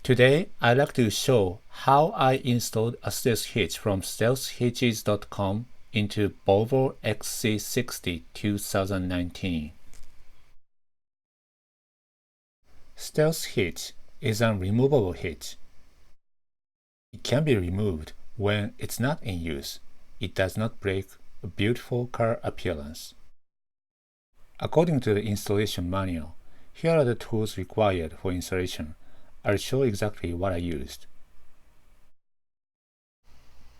Today, I'd like to show how I installed a stealth hitch from stealthhitches.com into Volvo XC60 2019. Stealth hitch is a removable hitch. It can be removed when it's not in use. It does not break a beautiful car appearance. According to the installation manual, here are the tools required for installation. I'll show exactly what I used.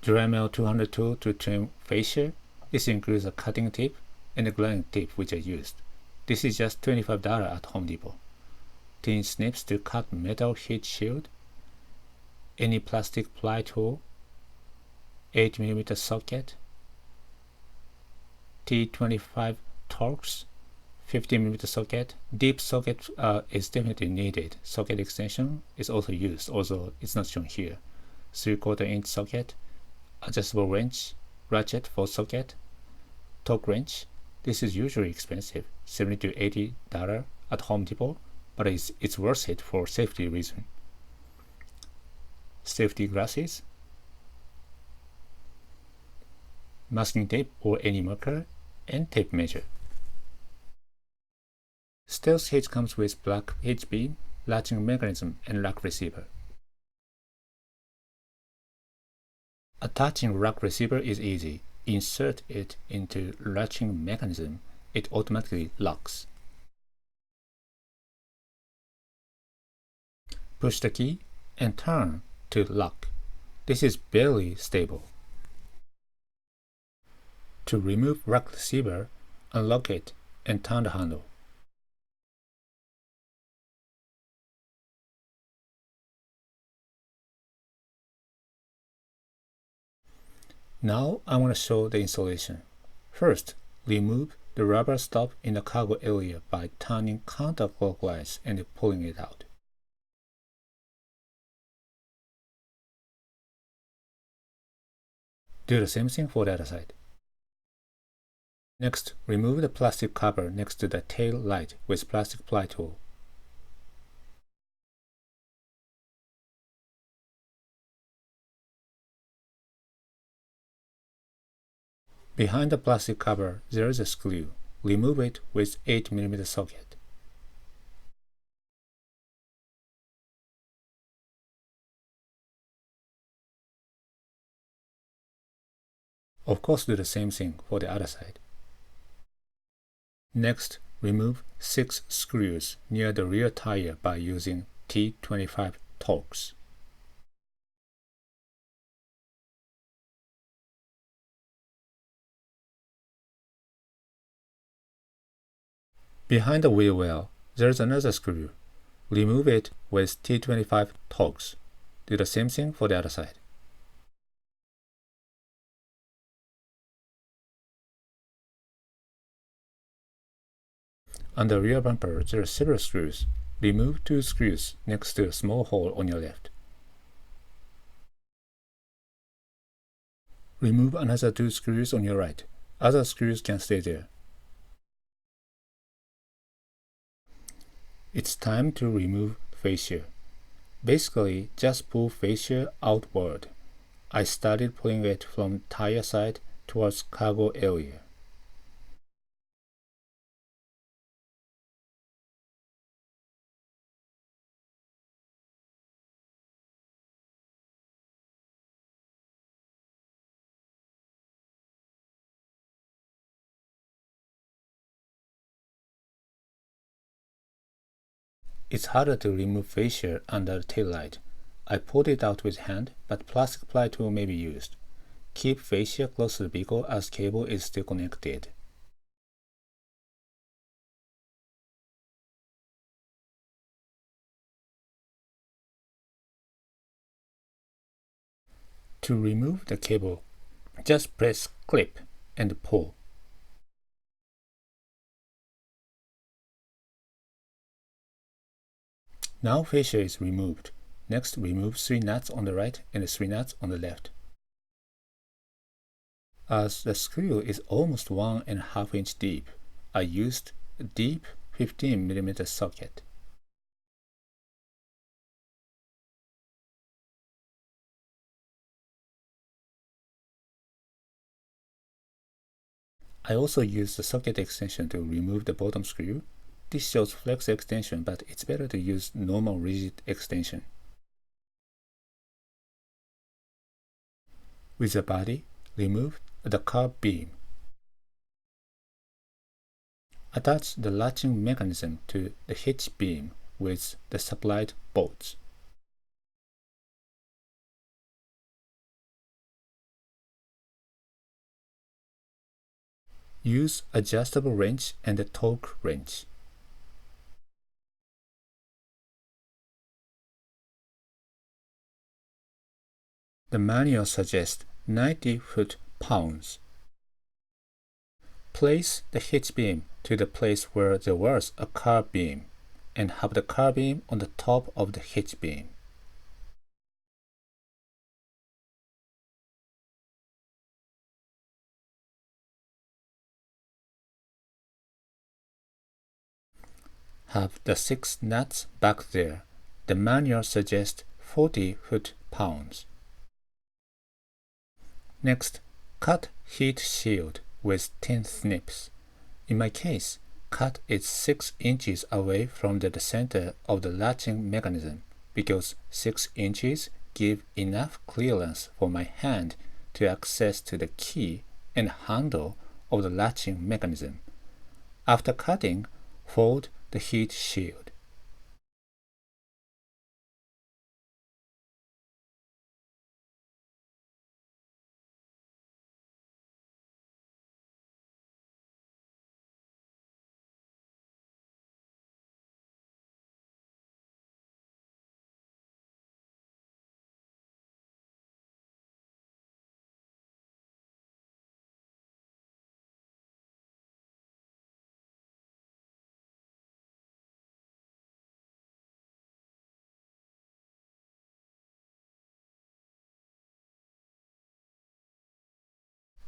Dremel 200 tool to trim fascia. This includes a cutting tip and a grinding tip which I used. This is just $25 at Home Depot. Thin snips to cut metal heat shield. Any plastic ply tool. 8mm socket. T25 Torx. 15mm socket. Deep socket is definitely needed. Socket extension is also used, although it's not shown here. 3/4 inch socket. Adjustable wrench, ratchet for socket, torque wrench. This is usually expensive, $70 to $80 at Home Depot, but it's worth it for safety reason. Safety glasses, masking tape or any marker, and tape measure. Stealth hitch comes with black hitch beam, latching mechanism, and lock receiver. Attaching lock receiver is easy. Insert it into latching mechanism. It automatically locks. Push the key and turn to lock. This is barely stable. To remove lock receiver, unlock it and turn the handle. Now I want to show the installation. First, remove the rubber stop in the cargo area by turning counterclockwise and pulling it out. Do the same thing for the other side. Next, remove the plastic cover next to the tail light with plastic ply tool. Behind the plastic cover, there is a screw. Remove it with 8mm socket. Of course, do the same thing for the other side. Next, remove 6 screws near the rear tire by using T25 Torx. Behind the wheel well, there's another screw. Remove it with T25 Torx. Do the same thing for the other side. On the rear bumper, there are several screws. Remove 2 screws next to a small hole on your left. Remove another 2 screws on your right. Other screws can stay there. It's time to remove fascia. Basically, just pull fascia outward. I started pulling it from tire side towards cargo area. It's harder to remove fascia under the taillight. I pulled it out with hand, but plastic ply tool may be used. Keep fascia close to the vehicle as cable is still connected. To remove the cable, just press clip and pull. Now fascia is removed. Next, remove 3 nuts on the right and 3 nuts on the left. As the screw is almost 1.5 inch deep, I used a deep 15mm socket. I also use the socket extension to remove the bottom screw. This shows flex extension, but it's better to use normal rigid extension. With the body, remove the curb beam. Attach the latching mechanism to the hitch beam with the supplied bolts. Use adjustable wrench and a torque wrench. The manual suggests 90 foot-pounds. Place the hitch beam to the place where there was a curb beam and have the curb beam on the top of the hitch beam. Have the 6 nuts back there. The manual suggests 40 foot-pounds. Next, cut heat shield with 10 snips. In my case, cut is 6 inches away from the center of the latching mechanism because 6 inches give enough clearance for my hand to access to the key and handle of the latching mechanism. After cutting, fold the heat shield.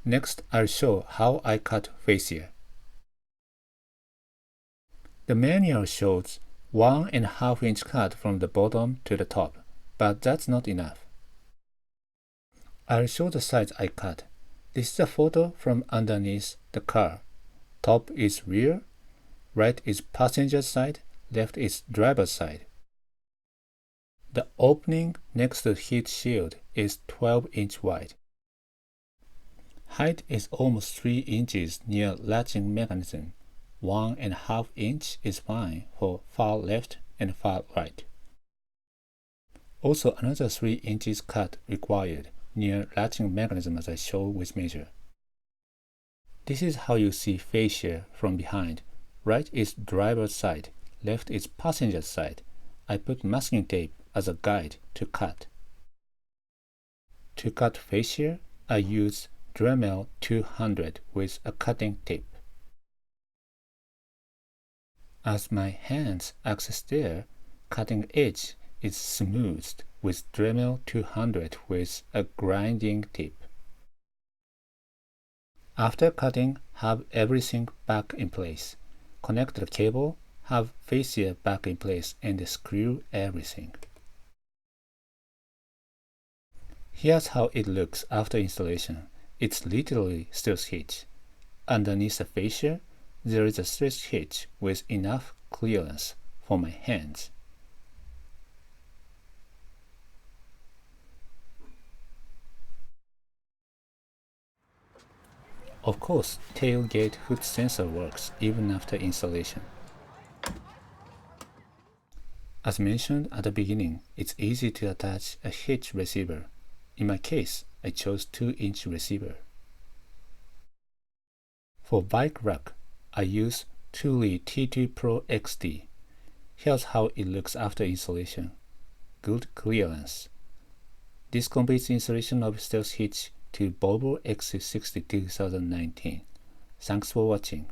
Next, I'll show how I cut fascia. The manual shows 1.5 inch cut from the bottom to the top, but that's not enough. I'll show the size I cut. This is a photo from underneath the car. Top is rear, right is passenger side, left is driver's side. The opening next to the heat shield is 12 inch wide. Height is almost 3 inches near latching mechanism. 1.5 inch is fine for far left and far right. Also another 3 inches cut required near latching mechanism as I show with measure. This is how you see fascia from behind. Right is driver's side, left is passenger side. I put masking tape as a guide to cut. To cut fascia, I use Dremel 200 with a cutting tape. As my hands access there, cutting edge is smoothed with Dremel 200 with a grinding tip. After cutting, have everything back in place. Connect the cable, have fascia back in place, and screw everything. Here's how it looks after installation. It's literally stretch hitch. Underneath the fascia, there is a stretch hitch with enough clearance for my hands. Of course, tailgate hood sensor works even after installation. As mentioned at the beginning, it's easy to attach a hitch receiver. In my case, I chose 2-inch receiver. For bike rack, I use Thule T2 Pro XD. Here's how it looks after installation. Good clearance. This completes installation of stealth hitch to Volvo XC60 2019. Thanks for watching.